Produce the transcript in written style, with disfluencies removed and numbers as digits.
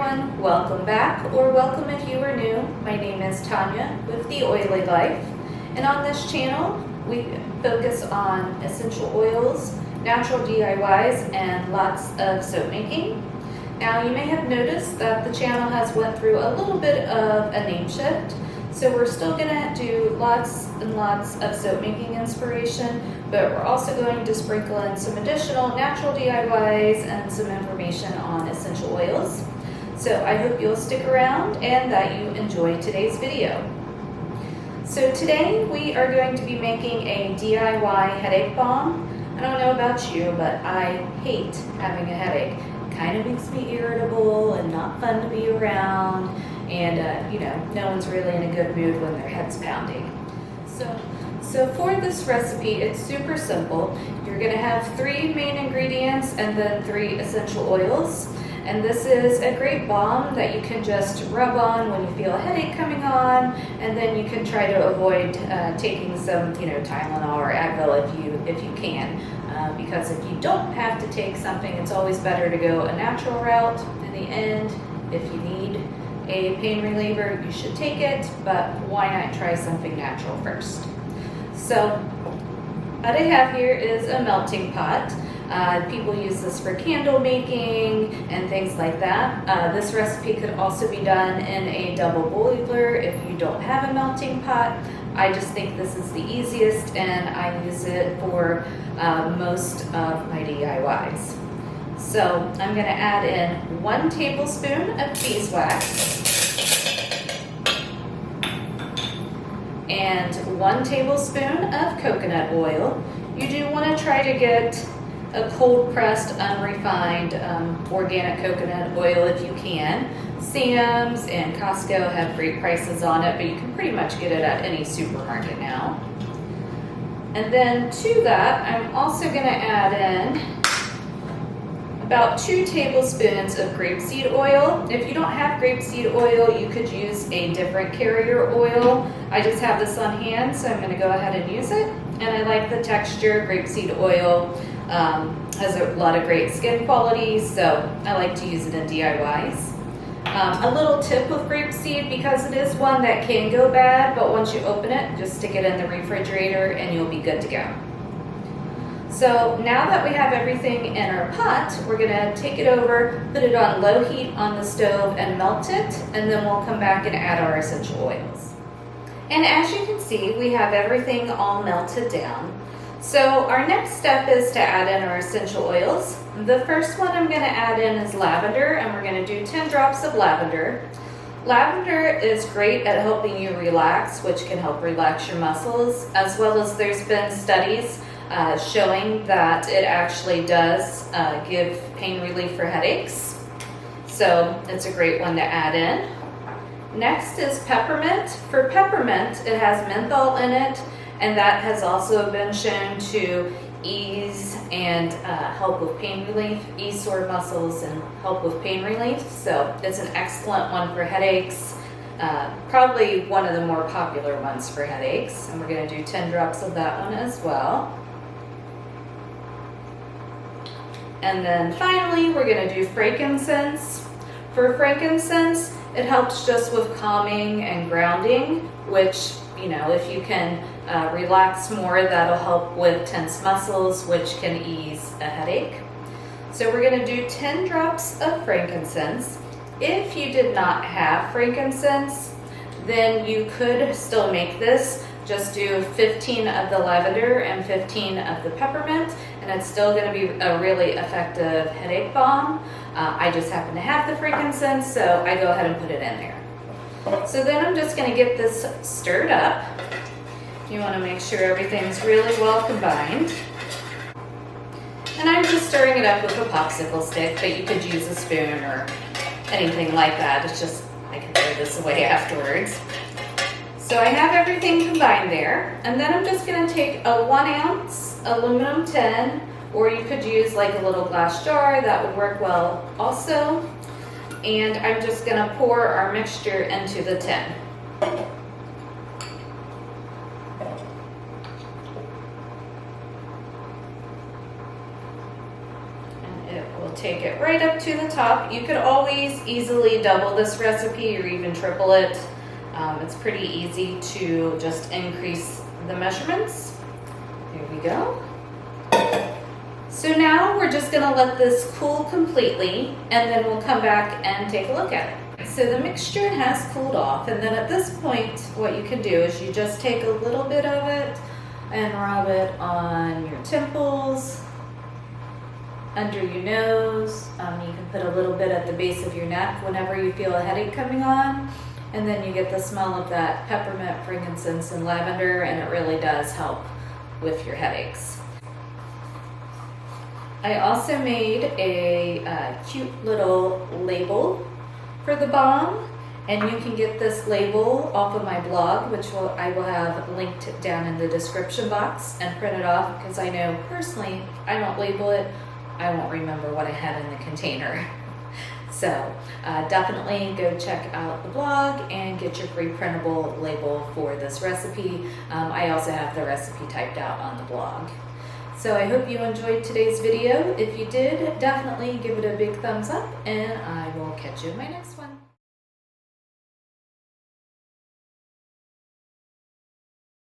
everyone, welcome back, or welcome if you are new. My name is Tanya with The Oily Life, and on this channel we focus on essential oils, natural DIYs, and lots of soap making. Now you may have noticed that the channel has went through a little bit of a name shift, so we're still going to do lots and lots of soap making inspiration, but we're also going to sprinkle in some additional natural DIYs and some information on essential oils. So I hope you'll stick around and that you enjoy today's video. So today we are going to be making a DIY headache balm. I don't know about you, but I hate having a headache. It kind of makes me irritable and not fun to be around, and no one's really in a good mood when their head's pounding. So for this recipe, it's super simple. You're going to have 3 main ingredients and then 3 essential oils. And this is a great balm that you can just rub on when you feel a headache coming on, and then you can try to avoid taking some, Tylenol or Advil if you can, because if you don't have to take something, it's always better to go a natural route. In the end, if you need a pain reliever, you should take it, but why not try something natural first? So what I have here is a melting pot. People use this for candle making and things like that. This recipe could also be done in a double boiler if you don't have a melting pot. I just think this is the easiest, and I use it for most of my DIYs. So I'm going to add in 1 tablespoon of beeswax and 1 tablespoon of coconut oil. You do want to try to get a cold pressed, unrefined, organic coconut oil if you can. Sam's and Costco have great prices on it, but you can pretty much get it at any supermarket now. And then to that, I'm also going to add in about 2 tablespoons of grapeseed oil. If you don't have grapeseed oil, you could use a different carrier oil. I just have this on hand, so I'm going to go ahead and use it. And I like the texture. Grapeseed oil has a lot of great skin quality, so I like to use it in DIYs. A little tip with grapeseed, because it is one that can go bad, but once you open it, just stick it in the refrigerator and you'll be good to go. So now that we have everything in our pot, we're going to take it over, put it on low heat on the stove and melt it, and then we'll come back and add our essential oils. And as you can see, we have everything all melted down. So our next step is to add in our essential oils. The first one I'm going to add in is lavender, and we're going to do 10 drops of lavender. Lavender is great at helping you relax, which can help relax your muscles, as well as there's been studies showing that it actually does give pain relief for headaches. So it's a great one to add in. Next is peppermint. For peppermint, it has menthol in it, and that has also been shown to ease and help with pain relief, ease sore muscles and help with pain relief. So it's an excellent one for headaches, probably one of the more popular ones for headaches. And we're going to do 10 drops of that one as well. And then finally, we're going to do frankincense. For frankincense, it helps just with calming and grounding, which, if you can relax more, that'll help with tense muscles, which can ease a headache. So we're going to do 10 drops of frankincense. If you did not have frankincense, then you could still make this. Just do 15 of the lavender and 15 of the peppermint, and it's still going to be a really effective headache balm. I just happen to have the frankincense, so I go ahead and put it in there. So then I'm just going to get this stirred up. You want to make sure everything's really well combined. And I'm just stirring it up with a popsicle stick, but you could use a spoon or anything like that. It's just, I can throw this away afterwards. So I have everything combined there, and then I'm just going to take a 1 ounce aluminum tin, or you could use like a little glass jar, that would work well also. And I'm just going to pour our mixture into the tin. And it will take it right up to the top. You could always easily double this recipe or even triple it. It's pretty easy to just increase the measurements. There we go. So now we're just gonna let this cool completely, and then we'll come back and take a look at it. So the mixture has cooled off, and then at this point, what you can do is you just take a little bit of it and rub it on your temples, under your nose. You can put a little bit at the base of your neck whenever you feel a headache coming on. And then you get the smell of that peppermint, frankincense, and lavender, and it really does help with your headaches. I also made a cute little label for the balm, and you can get this label off of my blog, which I will have linked down in the description box, and print it off, because I know personally, if I don't label it, I won't remember what I had in the container. So definitely go check out the blog and get your free printable label for this recipe. I also have the recipe typed out on the blog. So I hope you enjoyed today's video. If you did, definitely give it a big thumbs up, and I will catch you in my next one.